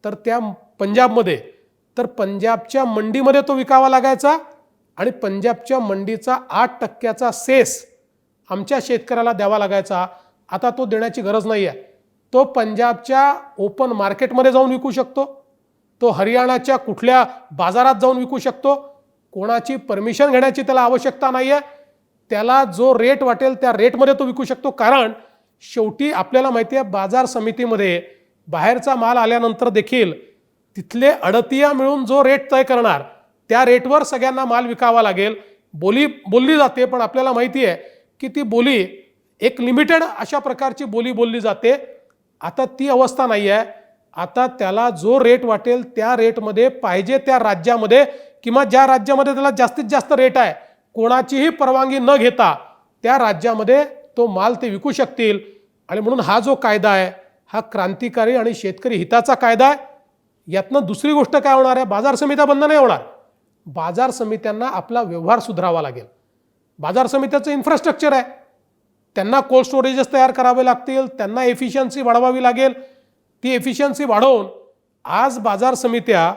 Speaker 1: तर त्या पंजाबच्या मंडीमध्ये तो विकावा लागायचा आणि पंजाबच्या मंडीचा 8%चा सेस आमच्या शेतकऱ्याला द्यावा लागायचा. आता तो देण्याची गरज नाही आहे. तो पंजाबच्या ओपन मार्केटमध्ये जाऊन विकू शकतो, तो हरियाणाच्या कुठल्या बाजारात जाऊन विकू शकतो. कोणाची परमिशन घेण्याची त्याला आवश्यकता नाही आहे. त्याला जो रेट वाटेल त्या रेटमध्ये तो विकू शकतो. कारण शेवटी आपल्याला माहिती आहे बाजार समितीमध्ये बाहेरचा माल आल्यानंतर देखील तिथले अडतिया मिळून जो रेट तय करणार त्या रेटवर सगळ्यांना माल विकावा लागेल. बोली बोलली जाते, पण आपल्याला माहिती आहे की ती बोली एक लिमिटेड अशा प्रकारची बोली बोलली जाते. आता ती अवस्था नाही आहे. आता त्याला जो रेट वाटेल त्या रेटमध्ये पाहिजे त्या राज्यामध्ये किंवा ज्या राज्यामध्ये त्याला जास्तीत जास्त रेट आहे कोणाचीही परवानगी न घेता त्या राज्यामध्ये तो माल ते विकू शकतील. आणि म्हणून हा जो कायदा आहे हा क्रांतिकारी आणि शेतकरी हिताचा कायदा आहे. यातनं दुसरी गोष्ट काय होणार आहे? बाजार समित्या बंद नाही होणार. बाजार समित्यांना आपला व्यवहार सुधारावा लागेल. बाजार समित्याचं इन्फ्रास्ट्रक्चर आहे, त्यांना कोल्ड स्टोरेजेस तयार करावे लागतील, त्यांना एफिशियन्सी वाढवावी लागेल. ती एफिशियन्सी वाढवून आज बाजार समित्या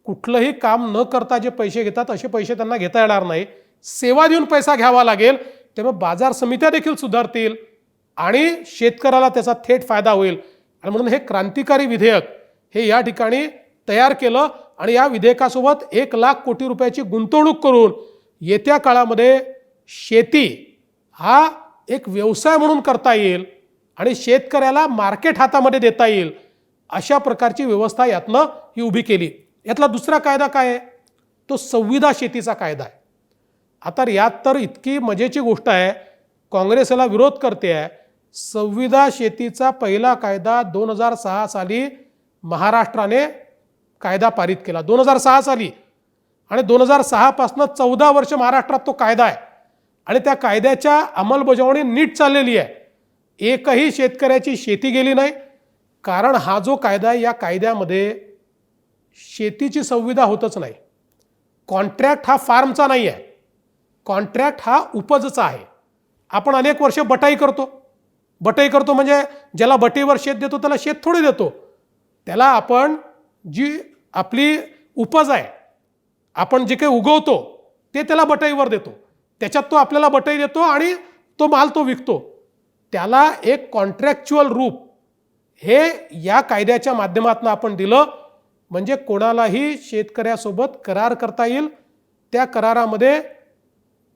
Speaker 1: कुठलंही काम न करता जे पैसे घेतात असे पैसे त्यांना घेता येणार नाही. सेवा देऊन पैसा घ्यावा लागेल. त्यामुळे बाजार समित्या देखील सुधारतील आणि शेतकऱ्याला त्याचा थेट फायदा होईल. आणि म्हणून हे क्रांतिकारी विधेयक हे या ठिकाणी तयार केलं आणि या विधेयकासोबत 1 लाख कोटी रुपयाची गुंतवणूक करून येत्या काळामध्ये शेती हा एक व्यवसाय म्हणून करता येईल आणि शेतकऱ्याला मार्केट हातामध्ये देता येईल अशा प्रकारची व्यवस्था यातनं ही उभी केली. यातला दुसरा कायदा काय आहे? तो संविदा शेतीचा कायदा आहे. आता यात तर इतकी मजेची गोष्ट आहे, काँग्रेस याला विरोध करते आहे. संविदा शेतीचा पहिला कायदा 2006 साली महाराष्ट्राने कायदा पारित केला 2006 साली आणि 2006 पासून 14 वर्ष महाराष्ट्रात तो कायदा आहे आणि त्या कायद्याच्या अंमलबजावणी नीट चाललेली आहे. एकही शेतकऱ्याची शेती गेली नाही. कारण हा जो कायदा आहे या कायद्यामध्ये शेतीची संविदा होतच नाही. कॉन्ट्रॅक्ट हा फार्मचा नाही आहे, कॉन्ट्रॅक्ट हा उपजचा आहे. आपण अनेक वर्ष बटाई करतो म्हणजे ज्याला बटीवर शेत देतो त्याला शेत थोडे देतो. त्याला आपण जी आपली उपज आहे, आपण जे काही उगवतो ते त्याला बटाईवर देतो. त्याच्यात तो आपल्याला बटाई देतो आणि तो माल तो विकतो. त्याला एक कॉन्ट्रॅक्च्युअल रूप हे या कायद्याच्या माध्यमातून आपण दिलं, म्हणजे कोणालाही शेतकऱ्यासोबत करार करता येईल. त्या करारामध्ये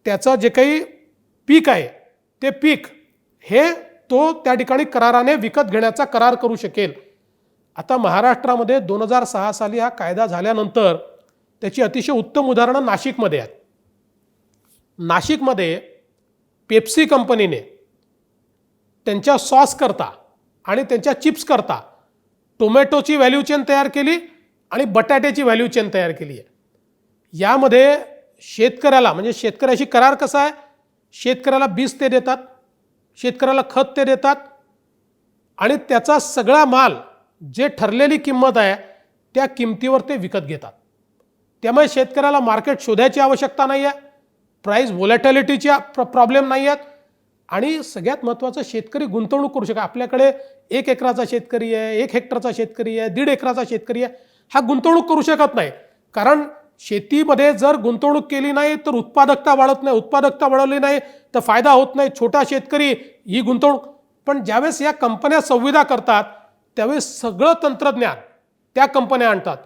Speaker 1: त्याचं जे काही पीक आहे ते पीक हे तो त्या ठिकाणी कराराने विकत घेण्याचा करार करू शकेल. आता महाराष्ट्रामध्ये 2006 साली हा कायदा झाल्यानंतर त्याची अतिशय उत्तम उदाहरणं नाशिकमध्ये आहेत. नाशिकमध्ये पेप्सी कंपनीने त्यांच्या सॉस करता आणि त्यांच्या चिप्स करता टोमॅटोची व्हॅल्यू चेन तयार केली आणि बटाट्याची व्हॅल्यू चेन तयार केली आहे. यामध्ये शेतकऱ्याला म्हणजे शेतकऱ्याशी करार कसा आहे, शेतकऱ्याला बीज ते देतात, शेतकऱ्याला खत ते देतात आणि त्याचा सगळा माल जे ठरलेली किंमत आहे त्या किमतीवर ते विकत घेतात. त्यामुळे शेतकऱ्याला मार्केट शोधायची आवश्यकता नाही आहे, प्राईस व्होलॅटिलिटीच्या प्रॉब्लेम नाही आहेत आणि सगळ्यात महत्त्वाचं शेतकरी गुंतवणूक करू शकतो. आपल्याकडे 1 एकराचा शेतकरी आहे, 1 हेक्टरचा शेतकरी आहे, 1.5 एकराचा शेतकरी आहे, हा गुंतवणूक करू शकत नाही. कारण शेतीमध्ये जर गुंतवणूक केली नाही तर उत्पादकता वाढत नाही, उत्पादकता वाढवली नाही तर फायदा होत नाही. छोटा शेतकरी ही गुंतवणूक, पण ज्यावेळेस या कंपन्या संविदा करतात त्यावेळेस सगळं तंत्रज्ञान त्या कंपन्या आणतात.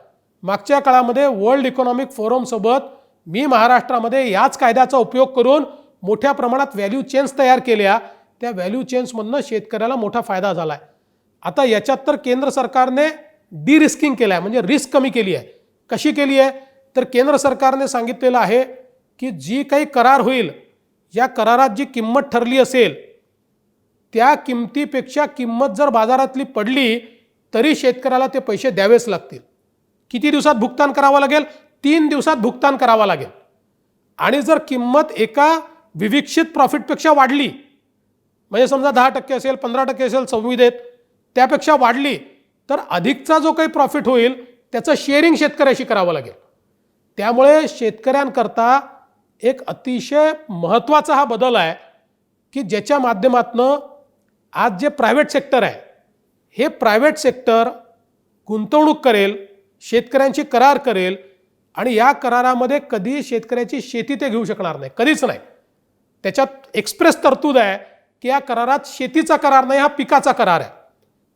Speaker 1: मागच्या काळामध्ये वर्ल्ड इकॉनॉमिक फोरमसोबत मी महाराष्ट्रामध्ये याच कायद्याचा उपयोग करून मोठ्या प्रमाणात व्हॅल्यू चेन्स तयार केल्या. त्या व्हॅल्यू चेन्समधनं शेतकऱ्याला मोठा फायदा झाला आहे. आता याच्यात तर केंद्र सरकारने डी रिस्किंग केलं आहे, म्हणजे रिस्क कमी केली आहे. कशी केली आहे तर केंद्र सरकारने सांगितलेलं आहे की जी काही करार होईल या करारात जी किंमत ठरली असेल त्या किमतीपेक्षा किंमत जर बाजारातली पडली तरी शेतकऱ्याला ते पैसे द्यावेच लागतील. किती दिवसात भुगतान करावं लागेल? 3 दिवसात भुगतान करावं लागेल. आणि जर किंमत एका विविक्षित प्रॉफिटपेक्षा वाढली, म्हणजे समजा 10% असेल, 15% असेल संविदेत, त्यापेक्षा वाढली तर अधिकचा जो काही प्रॉफिट होईल त्याचं शेअरिंग शेतकऱ्याशी करावं लागेल. त्यामुळे शेतकऱ्यांकरता एक अतिशय महत्त्वाचा हा बदल आहे की ज्याच्या माध्यमातून आज जे प्रायव्हेट सेक्टर आहे हे प्रायव्हेट सेक्टर गुंतवणूक करेल, शेतकऱ्यांची करार करेल आणि या करारामध्ये कधी शेतकऱ्याची शेती ते घेऊ शकणार नाही, कधीच नाही. त्याच्यात एक्सप्रेस तरतूद आहे की या करारात शेतीचा करार नाही, हा पिकाचा करार आहे.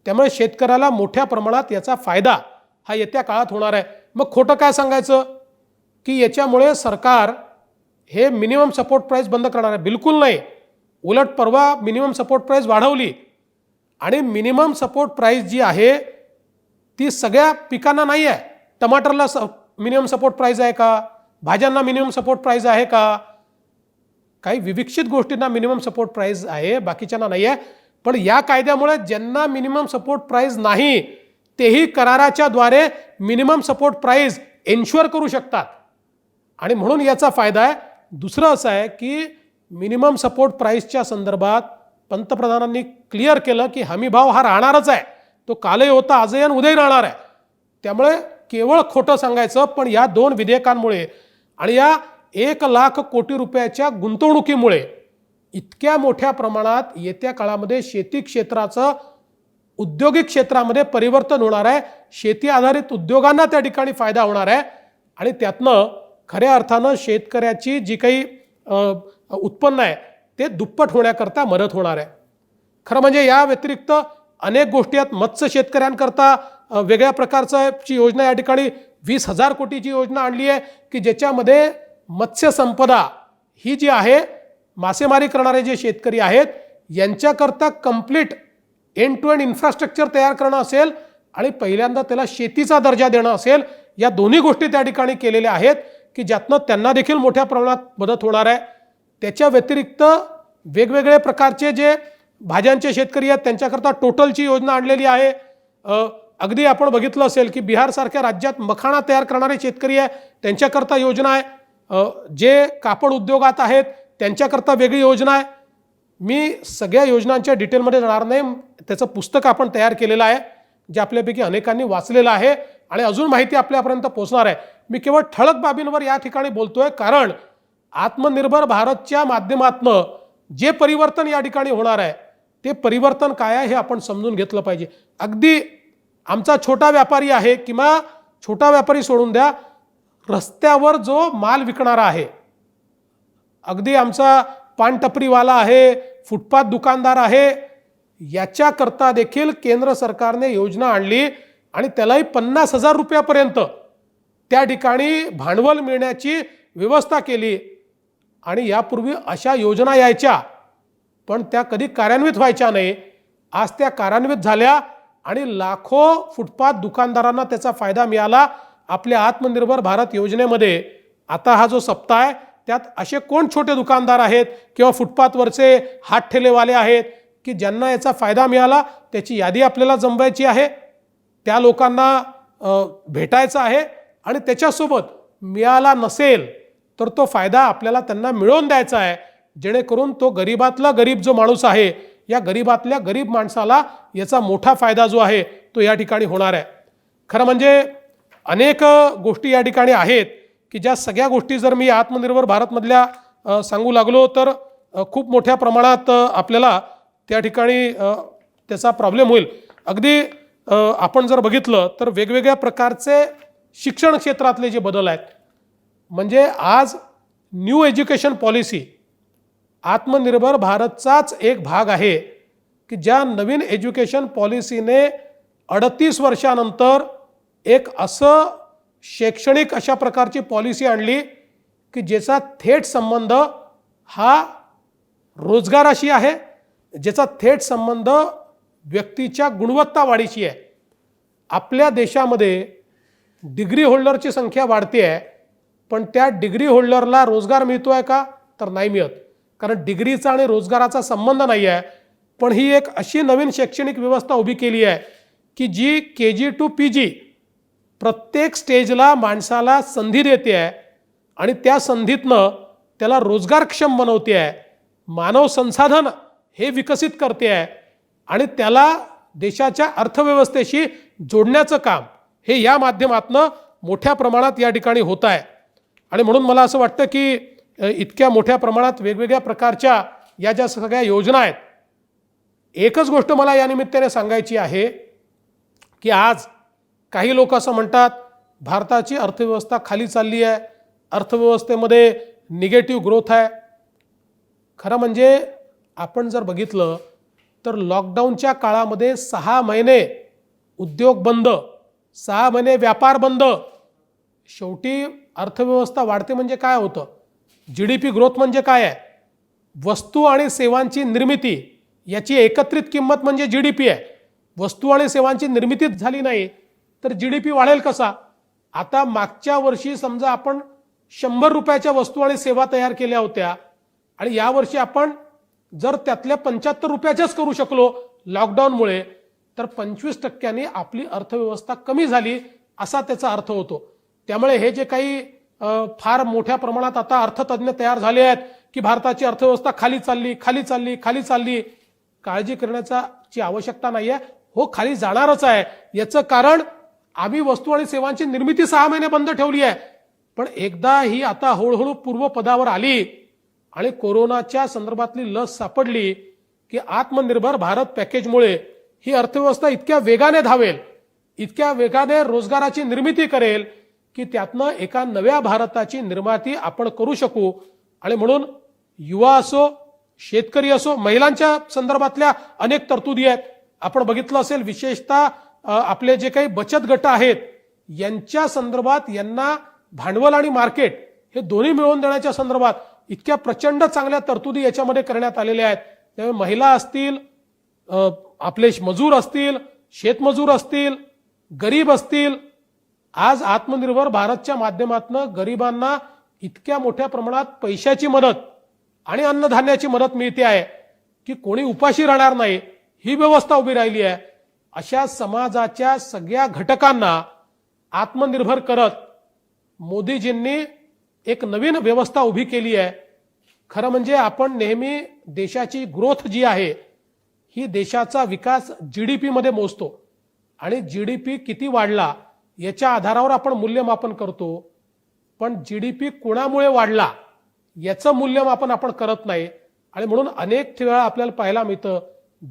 Speaker 1: त्यामुळे शेतकऱ्याला मोठ्या प्रमाणात याचा फायदा हा येत्या काळात होणार आहे. मग खोटं काय सांगायचं की याच्यामुळे सरकार हे मिनिमम सपोर्ट प्राईस बंद करणार आहे? बिलकुल नाही. उलट परवा मिनिमम सपोर्ट प्राईस वाढवली आणि मिनिमम सपोर्ट प्राईस जी आहे ती सगळ्या पिकांना नाही आहे. टमाटरला मिनिमम सपोर्ट प्राईस आहे का? भाज्यांना मिनिमम सपोर्ट प्राईस आहे का? काही विविक्षित गोष्टींना मिनिमम सपोर्ट प्राईस आहे, बाकीच्यांना नाही आहे. पण या कायद्यामुळे ज्यांना मिनिमम सपोर्ट प्राईस नाही तेही कराराच्या द्वारे मिनिमम सपोर्ट प्राईस एन्श्युअर करू शकतात आणि म्हणून याचा फायदा आहे. दुसरं असं आहे की मिनिमम सपोर्ट प्राईसच्या संदर्भात पंतप्रधानांनी क्लिअर केलं की हमीभाव हा राहणारच आहे, तो कालही होता, आजही आणि उद्याही राहणार आहे. त्यामुळे केवळ खोटं सांगायचं, पण या 2 विधेयकांमुळे आणि या 1,00,000 कोटी रुपयाच्या गुंतवणुकीमुळे इतक्या मोठ्या प्रमाणात येत्या काळामध्ये शेती क्षेत्राचं औद्योगिक क्षेत्रामध्ये परिवर्तन होणार आहे. शेती आधारित उद्योगांना त्या ठिकाणी फायदा होणार आहे आणि त्यातनं खऱ्या अर्थानं शेतकऱ्याची जी काही उत्पन्न आहे ते दुप्पट होण्याकरता मदत होणार आहे. खरं म्हणजे या व्यतिरिक्त अनेक गोष्टी आहेत. मत्स्य शेतकऱ्यांकरता वेगळ्या प्रकारची योजना या ठिकाणी 20,000 कोटीची योजना आणली आहे की ज्याच्यामध्ये मत्स्य संपदा ही जी आहे, मासेमारी करणारे जे शेतकरी आहेत यांच्याकरता complete end to end infrastructure तयार करणं असेल आणि पहिल्यांदा त्याला शेतीचा दर्जा देणं असेल, या दोन्ही गोष्टी त्या ठिकाणी केलेल्या आहेत की ज्यातनं त्यांना देखील मोठ्या प्रमाणात मदत होणार आहे. त्याच्या व्यतिरिक्त वेगवेगळे प्रकारचे जे भाज्यांचे शेतकरी आहेत त्यांच्याकरता टोटलची योजना आणलेली आहे. अगदी आपण बघितलं असेल की बिहारसारख्या राज्यात मखाणा तयार करणारे शेतकरी आहे त्यांच्याकरता योजना आहे. जे कापड उद्योगात आहेत त्यांच्याकरता वेगळी योजना आहे. मी सगळ्या योजनांच्या डिटेलमध्ये जाणार नाही. त्याचं पुस्तक आपण तयार केलेलं आहे जे आपल्यापैकी अनेकांनी वाचलेलं आहे आणि अजून माहिती आपल्यापर्यंत पोहोचणार आहे. मी केवळ ठळक बाबींवर या ठिकाणी बोलतोय कारण आत्मनिर्भर भारतच्या माध्यमातून जे परिवर्तन या ठिकाणी होणार आहे ते परिवर्तन काय आहे हे आपण समजून घेतलं पाहिजे. अगदी आमचा छोटा व्यापारी आहे किंवा छोटा व्यापारी सोडून द्या, रस्त्यावर जो माल विकणारा आहे अगदी आमचा पानटपरीवाला आहे, फुटपाथ दुकानदार आहे, याच्याकरता देखील केंद्र सरकारने योजना आणली आणि त्यालाही 50,000 रुपयापर्यंत त्या ठिकाणी भांडवल मिळण्याची व्यवस्था केली. आणि यापूर्वी अशा योजना यायच्या पण त्या कधी कार्यान्वित व्हायच्या नाही. आज त्या कार्यान्वित झाल्या आणि लाखो फुटपाथ दुकानदारांना त्याचा फायदा मिळाला. आपल्या आत्मनिर्भर भारत योजनेमध्ये आता हा जो सप्ताह आहे त्यात असे कोण छोटे दुकानदार आहेत किंवा फुटपाथवरचे हात ठेलेवाले आहेत की ज्यांना याचा फायदा मिळाला, त्याची यादी आपल्याला जमवायची आहे, त्या लोकांना भेटायचं आहे आणि त्याच्यासोबत मिळाला नसेल तर तो फायदा आपल्याला त्यांना मिळवून द्यायचा आहे, जेणेकरून तो गरीबातला गरीब जो माणूस आहे, या गरीबातल्या गरीब माणसाला याचा मोठा फायदा जो आहे तो या ठिकाणी होणार आहे. खरं म्हणजे अनेक गोष्टी या ठिकाणी आहेत की ज्या सगळ्या गोष्टी जर मी आत्मनिर्भर भारतमधल्या सांगू लागलो तर खूप मोठ्या प्रमाणात आपल्याला त्या ठिकाणी त्याचा प्रॉब्लेम होईल. अगदी आपण जर बघितलं तर वेगवेगळ्या प्रकारचे शिक्षण क्षेत्रातले जे बदल आहेत, म्हणजे आज न्यू एज्युकेशन पॉलिसी आत्मनिर्भर भारतचाच एक भाग आहे की ज्या नवीन एज्युकेशन पॉलिसीने 38 वर्षानंतर एक असं शैक्षणिक अशा प्रकारची पॉलिसी आणली की ज्याचा थेट संबंध हा रोजगाराशी आहे, ज्याचा थेट संबंध व्यक्तीच्या गुणवत्ता वाढीशी आहे. आपल्या देशामध्ये डिग्री होल्डरची संख्या वाढते आहे, पण त्या डिग्री होल्डरला रोजगार मिळतो आहे का तर नाही मिळत, कारण डिग्रीचा आणि रोजगाराचा संबंध नाही आहे. पण ही एक अशी नवीन शैक्षणिक व्यवस्था उभी केली आहे की जी KG to PG प्रत्येक स्टेजला माणसाला संधी देते आहे आणि त्या संधीतनं त्याला रोजगारक्षम बनवते आहे, मानव संसाधन हे विकसित करते आहे आणि त्याला देशाच्या अर्थव्यवस्थेशी जोडण्याचं काम हे या माध्यमातून मोठ्या प्रमाणात या ठिकाणी होत आहे. आणि म्हणून मला असं वाटतं की इतक्या मोठ्या प्रमाणात वेगवेगळ्या प्रकारच्या या ज्या सगळ्या योजना आहेत, एकच गोष्ट मला या निमित्ताने सांगायची आहे की आज काही लोक असं म्हणतात भारताची अर्थव्यवस्था खाली चालली आहे, अर्थव्यवस्थेमध्ये निगेटिव्ह ग्रोथ आहे. खरं म्हणजे आपण जर बघितलं तर लॉकडाऊनच्या काळामध्ये 6 महिने उद्योग बंद, 6 महिने व्यापार बंद, शेवटी अर्थव्यवस्था वाढते म्हणजे काय होतं, GDP ग्रोथ म्हणजे काय आहे, वस्तू आणि सेवांची निर्मिती याची एकत्रित किंमत म्हणजे GDP आहे. वस्तू आणि सेवांची निर्मितीच झाली नाही तर GDP वाढेल कसा. आता मागच्या वर्षी समजा आपण 100 रुपयाच्या वस्तू आणि सेवा तयार केल्या होत्या आणि यावर्षी आपण जर त्यातल्या 75 रुपयाच्याच करू शकलो लॉकडाऊनमुळे, तर 25% आपली अर्थव्यवस्था कमी झाली असा त्याचा अर्थ होतो. त्यामुळे हे जे काही फार मोठ्या प्रमाणात आता अर्थतज्ञ तयार झाले आहेत की भारताची अर्थव्यवस्था खाली चालली खाली चालली खाली चालली, काळजी करण्याची आवश्यकता नाही आहे. हो, खाली जाणारच आहे. याचं कारण आम्ही वस्तू आणि सेवांची निर्मिती 6 महिने बंद ठेवली आहे, पण एकदा ही आता हळूहळू पूर्वपदावर आली आणि कोरोनाच्या संदर्भातली लस सापडली की आत्मनिर्भर भारत पॅकेजमुळे ही अर्थव्यवस्था इतक्या वेगाने धावेल, इतक्या वेगाने रोजगाराची निर्मिती करेल की त्यातनं एका नव्या भारताची निर्मिती आपण करू शकू. आणि म्हणून युवा असो, शेतकरी असो, महिलांच्या संदर्भातल्या अनेक तरतुदी आहेत. आपण बघितलं असेल विशेषतः आपले जे काही बचत गट आहेत यांच्या संदर्भात यांना भांडवल आणि मार्केट हे दोन्ही मिळवून देण्याच्या संदर्भात इतक्या प्रचंड चांगल्या तरतुदी याच्यामध्ये करण्यात आलेल्या आहेत. त्यामुळे महिला असतील, आपले मजूर असतील, शेतमजूर असतील, गरीब असतील, आज आत्मनिर्भर भारतच्या माध्यमातून गरिबांना इतक्या मोठ्या प्रमाणात पैशाची मदत आणि अन्नधान्याची मदत मिळते आहे की कोणी उपाशी राहणार नाही, ही व्यवस्था उभी राहिली आहे. अशा समाजाच्या सगळ्या घटकांना आत्मनिर्भर करत मोदीजींनी एक नवीन व्यवस्था उभी केली आहे. खरं म्हणजे आपण नेहमी देशाची ग्रोथ जी आहे ही देशाचा विकास GDP मध्ये मोजतो आणि GDP किती वाढला याच्या आधारावर आपण मूल्यमापन करतो, पण GDP कोणामुळे वाढला याचं मूल्यमापन आपण करत नाही. आणि म्हणून अनेक वेळा आपल्याला पाहायला मिळतं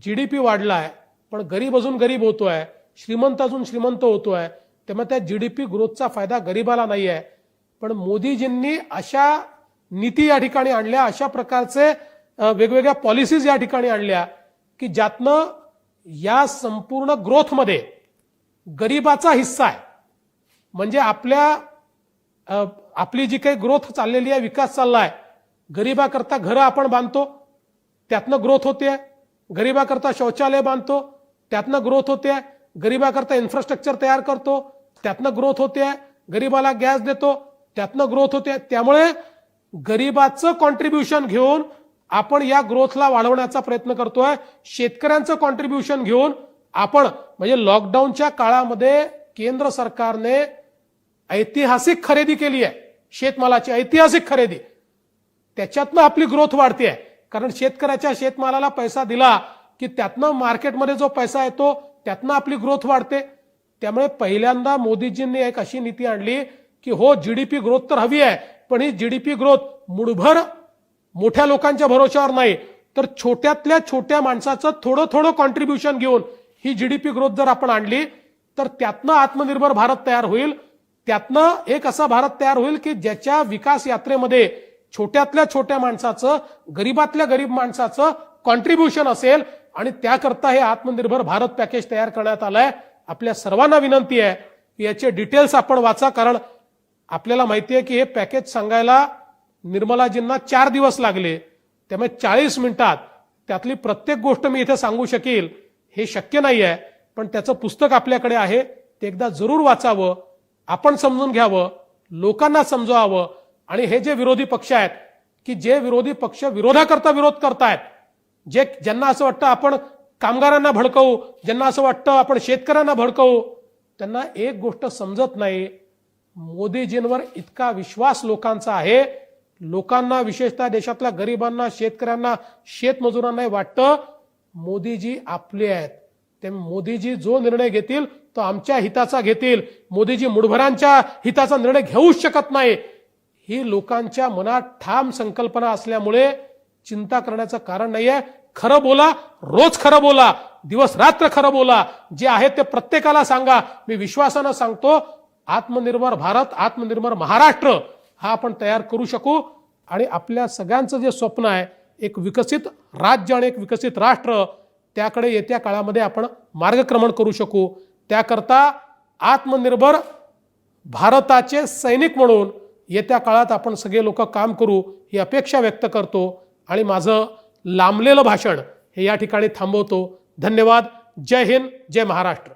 Speaker 1: GDP वाढलाय पण गरीब अजून गरीब होतोय, श्रीमंत अजून श्रीमंत होतोय. त्यामुळे त्या GDP ग्रोथचा फायदा गरीबाला नाही आहे. पण मोदीजींनी अशा नीती या ठिकाणी आणल्या, अशा प्रकारचे वेगवेगळ्या पॉलिसीज या ठिकाणी आणल्या की ज्यातनं या संपूर्ण ग्रोथमध्ये गरिबाचा हिस्सा आहे. म्हणजे आपली जी काही ग्रोथ चाललेली आहे, विकास चालला आहे, गरिबाकरता घरं आपण बांधतो, त्यातनं ग्रोथ होते. गरिबाकरता शौचालय बांधतो, त्यातनं ग्रोथ होते. गरिबाकरता इन्फ्रास्ट्रक्चर तयार करतो, त्यातनं ग्रोथ होते. गरिबाला गॅस देतो, त्यातनं ग्रोथ होते. त्यामुळे गरिबाचं कॉन्ट्रीब्युशन घेऊन आपण या ग्रोथला वाढवण्याचा प्रयत्न करतोय. शेतकऱ्यांचं कॉन्ट्रीब्युशन घेऊन आपण, म्हणजे लॉकडाऊनच्या काळामध्ये केंद्र सरकारने ऐतिहासिक खरेदी केली आहे, शेतमालाची ऐतिहासिक खरेदी. त्याच्यातनं आपली ग्रोथ वाढते, कारण शेतकऱ्याच्या शेतमालाला पैसा दिला की त्यातनं मार्केटमध्ये जो पैसा येतो त्यातनं आपली ग्रोथ वाढते. त्यामुळे पहिल्यांदा मोदीजींनी एक अशी नीती आणली की हो, जीडीपी ग्रोथ तर हवी आहे, पण ही जीडीपी ग्रोथ मुठभर मोठ्या लोकांच्या भरोशावर नाही, तर छोट्यातल्या छोट्या माणसाचं थोडं थोडं कॉन्ट्रीब्युशन घेऊन ही जीडीपी ग्रोथ जर आपण आणली तर त्यातनं आत्मनिर्भर भारत तयार होईल. त्यातनं एक असा भारत तयार होईल की ज्याच्या विकास यात्रेमध्ये छोट्यातल्या छोट्या माणसाचं, गरीबातल्या गरीब माणसाचं कॉन्ट्रीब्युशन असेल. आणि त्याकरता हे आत्मनिर्भर भारत पॅकेज तयार करण्यात आलंय. आपल्या सर्वांना विनंती आहे की याचे डिटेल्स आपण वाचा, कारण आपल्याला माहिती आहे की हे पॅकेज सांगायला निर्मलाजींना 4 दिवस लागले. त्यामुळे 40 मिनिटात त्यातली प्रत्येक गोष्ट मी इथे सांगू शकेल हे शक्य नाही आहे. पण त्याचं पुस्तक आपल्याकडे आहे, ते एकदा जरूर वाचावं, आपण समजून घ्यावं, लोकांना समजवावं. आणि हे जे विरोधी पक्ष आहेत की जे विरोधी पक्ष विरोधाकरता विरोध करतायत, ज्यांना असं वाटतं आपण कामगारांना भडकवू, ज्यांना असं वाटतं आपण शेतकऱ्यांना भडकवू, त्यांना एक गोष्ट समजत नाही. मोदीजींवर इतका विश्वास लोकांचा आहे. लोकांना, विशेषतः देशातल्या गरिबांना, शेतकऱ्यांना, शेतमजुरांना वाटतं मोदीजी आपले आहेत. ते मोदीजी जो निर्णय घेतील तो आमच्या हिताचा घेतील. मोदीजी मुठभरांच्या हिताचा निर्णय घेऊच शकत नाही. ही लोकांच्या मनात ठाम संकल्पना असल्यामुळे चिंता करण्याचं कारण नाहीये. खरं बोला, रोज खरं बोला, दिवस रात्र खरं बोला. जे आहे ते प्रत्येकाला सांगा. मी विश्वासानं सांगतो, आत्मनिर्भर भारत, आत्मनिर्भर महाराष्ट्र हा आपण तयार करू शकू. आणि आपल्या सगळ्यांचं जे स्वप्न आहे, एक विकसित राज्य आणि एक विकसित राष्ट्र, त्याकडे येत्या काळामध्ये आपण मार्गक्रमण करू शकू. त्याकरता आत्मनिर्भर भारताचे सैनिक म्हणून येत्या काळात आपण सगळे लोक काम करू ही अपेक्षा व्यक्त करतो. आणि माझं लांबलेलं भाषण हे या ठिकाणी थांबवतो. धन्यवाद. जय हिंद, जय महाराष्ट्र.